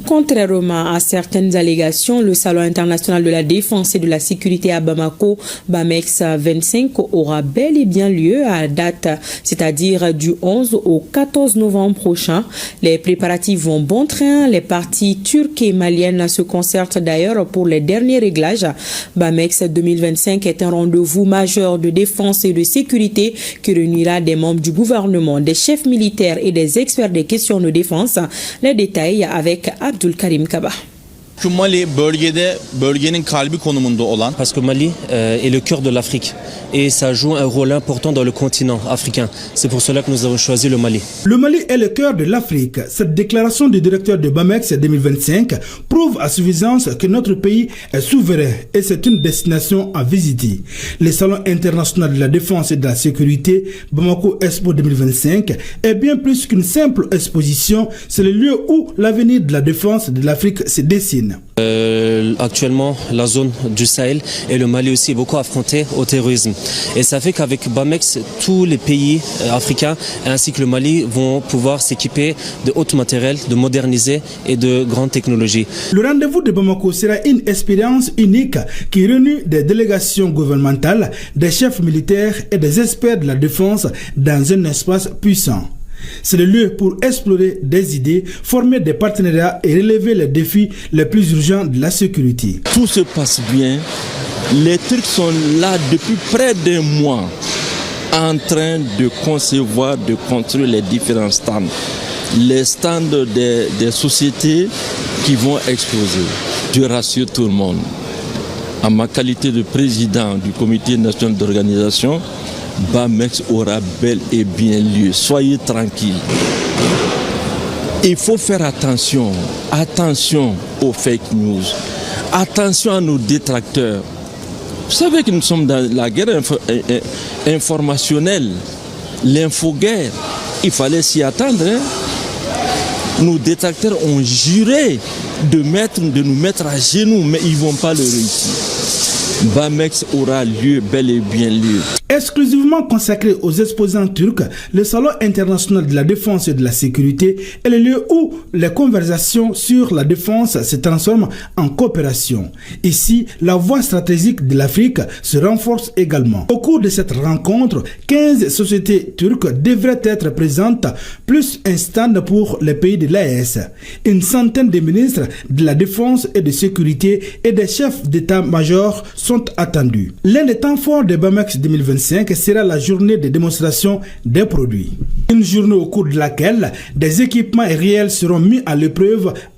Contrairement à certaines allégations, le Salon international de la défense et de la sécurité à Bamako, BAMEX 25, aura bel et bien lieu à date, c'est-à-dire du 11 au 14 novembre prochain. Les préparatifs vont bon train. Les parties turques et maliennes se concertent d'ailleurs pour les derniers réglages. BAMEX 2025 est un rendez-vous majeur de défense et de sécurité qui réunira des membres du gouvernement, des chefs militaires et des experts des questions de défense. Les détails avec Abdul Karim Kaba. Mali bölgenin kalbi konumunda olan. Parce que Mali est le cœur de l'Afrique et ça joue un rôle important dans le continent africain. C'est pour cela que nous avons choisi le Mali. Le Mali est le cœur de l'Afrique. Cette déclaration du directeur de BAMEX 2025 prouve à suffisance que notre pays est souverain et c'est une destination à visiter. Le Salon international de la défense et de la sécurité Bamako Expo 2025 est bien plus qu'une simple exposition. C'est le lieu où l'avenir de la défense de l'Afrique se dessine. Actuellement, la zone du Sahel et le Mali aussi est beaucoup affronté au terrorisme. Et ça fait qu'avec BAMEX, tous les pays africains ainsi que le Mali vont pouvoir s'équiper de haut matériel, de moderniser et de grandes technologies. Le rendez-vous de Bamako sera une expérience unique qui réunit des délégations gouvernementales, des chefs militaires et des experts de la défense dans un espace puissant. C'est le lieu pour explorer des idées, former des partenariats et relever les défis les plus urgents de la sécurité. Tout se passe bien. Les Turcs sont là depuis près d'un mois en train de concevoir, de construire les différents stands. Les stands des sociétés qui vont exposer. Je rassure tout le monde. En ma qualité de président du comité national d'organisation, BAMEX aura bel et bien lieu. Soyez tranquilles. Il faut faire attention aux fake news. Attention à nos détracteurs. Vous savez que nous sommes dans la guerre informationnelle, l'infoguerre. Il fallait s'y attendre. Nos détracteurs ont juré de nous mettre à genoux, mais ils ne vont pas le réussir. BAMEX aura lieu, bel et bien lieu. Exclusivement consacré aux exposants turcs, le Salon international de la défense et de la sécurité est le lieu où les conversations sur la défense se transforment en coopération. Ici, la voie stratégique de l'Afrique se renforce également. Au cours de cette rencontre, 15 sociétés turques devraient être présentes, plus un stand pour les pays de l'AES. Une centaine de ministres de la défense et de sécurité et des chefs d'état-major sont attendus. L'un des temps forts de BAMEX 2025 sera la journée de démonstration des produits. Une journée au cours de laquelle des équipements réels seront mis à l'épreuve